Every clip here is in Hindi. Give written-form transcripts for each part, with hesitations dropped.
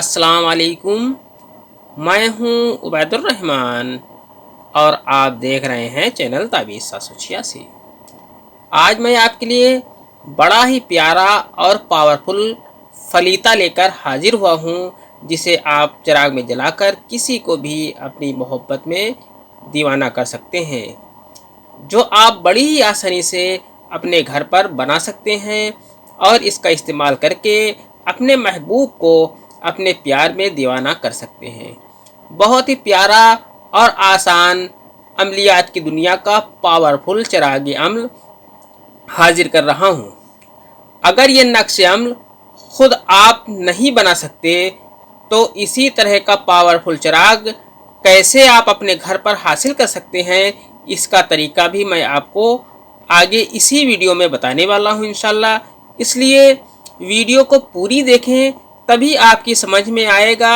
अस्सलाम वालेकुम। मैं हूं उबैदुर रहमान और आप देख रहे हैं चैनल ताबीज़ 786। आज मैं आपके लिए बड़ा ही प्यारा और पावरफुल फलीता लेकर हाजिर हुआ हूं, जिसे आप चिराग में जलाकर किसी को भी अपनी मोहब्बत में दीवाना कर सकते हैं, जो आप बड़ी ही आसानी से अपने घर पर बना सकते हैं और इसका इस्तेमाल करके अपने महबूब को अपने प्यार में दीवाना कर सकते हैं। बहुत ही प्यारा और आसान अमलियात की दुनिया का पावरफुल चिरागी अम्ल हाजिर कर रहा हूँ। अगर ये नक्श अम्ल खुद आप नहीं बना सकते तो इसी तरह का पावरफुल चिराग कैसे आप अपने घर पर हासिल कर सकते हैं, इसका तरीका भी मैं आपको आगे इसी वीडियो में बताने वाला हूं इंशाल्लाह। इसलिए वीडियो को पूरी देखें, तभी आपकी समझ में आएगा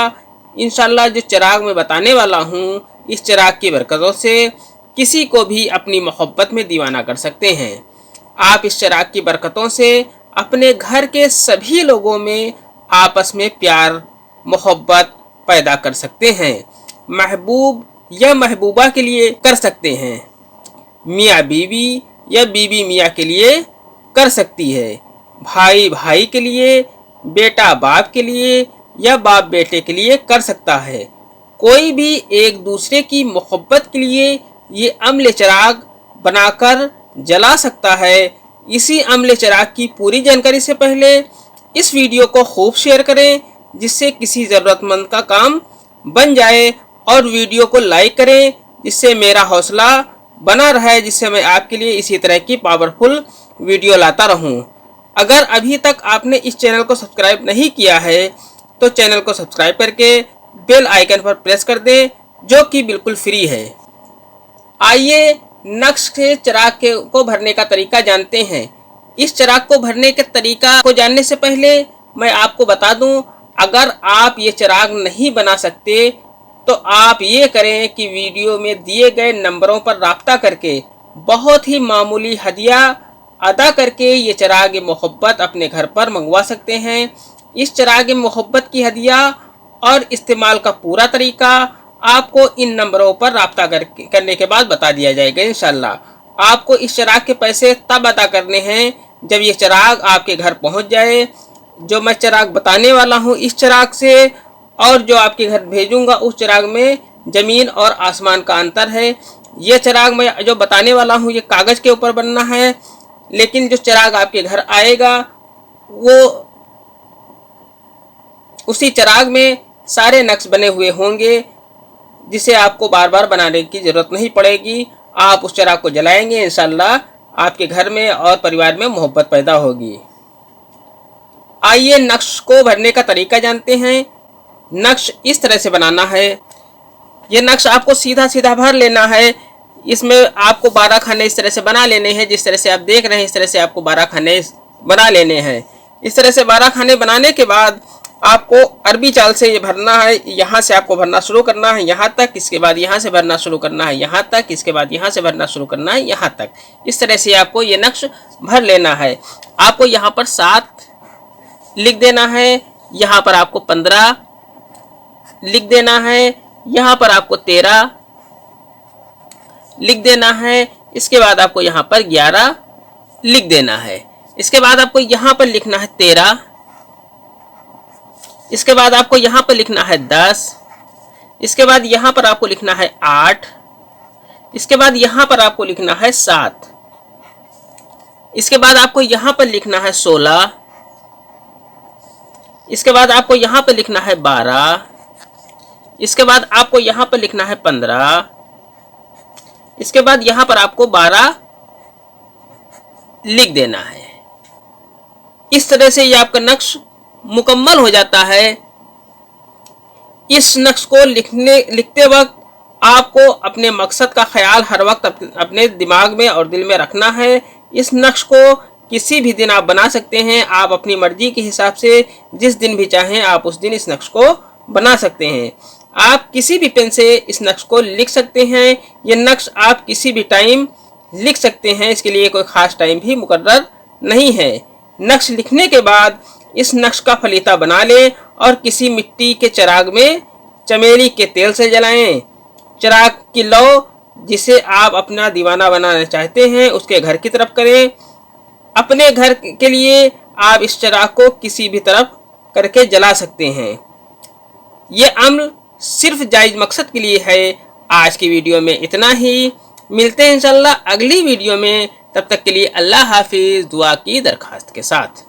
इंशाल्लाह। जो चिराग मैं बताने वाला हूं, इस चिराग की बरकतों से किसी को भी अपनी मोहब्बत में दीवाना कर सकते हैं। आप इस चिराग की बरकतों से अपने घर के सभी लोगों में आपस में प्यार मोहब्बत पैदा कर सकते हैं। महबूब या महबूबा के लिए कर सकते हैं, मियाँ बीवी या बीवी मियाँ के लिए कर सकती है, भाई भाई के लिए, बेटा बाप के लिए या बाप बेटे के लिए कर सकता है। कोई भी एक दूसरे की मोहब्बत के लिए ये अम्ल चिराग बनाकर जला सकता है। इसी अम्ल चिराग की पूरी जानकारी से पहले इस वीडियो को खूब शेयर करें, जिससे किसी ज़रूरतमंद का काम बन जाए, और वीडियो को लाइक करें, जिससे मेरा हौसला बना रहे, जिससे मैं आपके लिए इसी तरह की पावरफुल वीडियो लाता रहूं। अगर अभी तक आपने इस चैनल को सब्सक्राइब नहीं किया है तो चैनल को सब्सक्राइब करके बेल आइकन पर प्रेस कर दें, जो कि बिल्कुल फ्री है। आइए नक्श से चिराग को भरने का तरीका जानते हैं। इस चिराग को भरने के तरीका को जानने से पहले मैं आपको बता दूं, अगर आप ये चिराग नहीं बना सकते तो आप ये करें कि वीडियो में दिए गए नंबरों पर राब्ता करके बहुत ही मामूली हदिया अदा करके ये चिराग मोहब्बत अपने घर पर मंगवा सकते हैं। इस चिराग मोहब्बत की हदिया और इस्तेमाल का पूरा तरीका आपको इन नंबरों पर राब्ता करने के बाद बता दिया जाएगा इंशाल्लाह। आपको इस चिराग के पैसे तब अदा करने हैं जब ये चिराग आपके घर पहुंच जाए। जो मैं चिराग बताने वाला हूं, इस चिराग से और जो आपके घर भेजूंगा उस चिराग में ज़मीन और आसमान का अंतर है। ये चिराग मैं जो बताने वाला हूँ ये कागज़ के ऊपर बनना है, लेकिन जो चिराग आपके घर आएगा वो उसी चिराग में सारे नक्श बने हुए होंगे, जिसे आपको बार बार बनाने की ज़रूरत नहीं पड़ेगी। आप उस चिराग को जलाएंगे, इंशाल्लाह आपके घर में और परिवार में मोहब्बत पैदा होगी। आइए नक्श को भरने का तरीका जानते हैं। नक्श इस तरह से बनाना है। ये नक्श आपको सीधा सीधा भर लेना है। इसमें आपको 12 खाने इस तरह से बना लेने हैं, जिस तरह से आप देख रहे हैं इस तरह से आपको 12 खाने बना लेने हैं। इस तरह से 12 खाने बनाने के बाद आपको अरबी चाल से ये भरना है। यहाँ से आपको भरना शुरू करना है यहाँ तक, इसके बाद यहाँ से भरना शुरू करना है यहाँ तक, इसके बाद यहाँ से भरना शुरू करना है यहाँ तक। इस तरह से आपको ये नक्श भर लेना है। आपको यहाँ पर 7 लिख देना है, यहाँ पर आपको 15 लिख देना है, यहाँ पर आपको 13 लिख देना है, इसके बाद आपको यहाँ पर 11 लिख देना है, इसके बाद आपको यहाँ पर लिखना है 13, इसके बाद आपको यहाँ पर लिखना है 10, इसके बाद यहाँ पर आपको लिखना है 8, इसके बाद यहाँ पर आपको लिखना है 7, इसके बाद आपको यहाँ पर लिखना है 16, इसके बाद आपको यहाँ पर लिखना है 12, इसके बाद आपको यहाँ पर लिखना है 15, इसके बाद यहाँ पर आपको 12 लिख देना है। इस तरह से ये आपका नक्श मुकम्मल हो जाता है। इस नक्श को लिखते वक्त आपको अपने मकसद का ख्याल हर वक्त अपने दिमाग में और दिल में रखना है। इस नक्श को किसी भी दिन आप बना सकते हैं। आप अपनी मर्जी के हिसाब से जिस दिन भी चाहें आप उस दिन इस नक्श को बना सकते हैं। आप किसी भी पेन से इस नक्श को लिख सकते हैं। यह नक्श आप किसी भी टाइम लिख सकते हैं, इसके लिए कोई ख़ास टाइम भी मुकर्रर नहीं है। नक्श लिखने के बाद इस नक्श का फलीता बना लें और किसी मिट्टी के चिराग में चमेली के तेल से जलाएं। चिराग की लौ जिसे आप अपना दीवाना बनाना चाहते हैं उसके घर की तरफ करें। अपने घर के लिए आप इस चिराग को किसी भी तरफ करके जला सकते हैं। ये अम्ल सिर्फ जायज मकसद के लिए है। आज की वीडियो में इतना ही। मिलते हैं इंशाल्लाह अगली वीडियो में। तब तक के लिए अल्लाह हाफिज, दुआ की दरखास्त के साथ।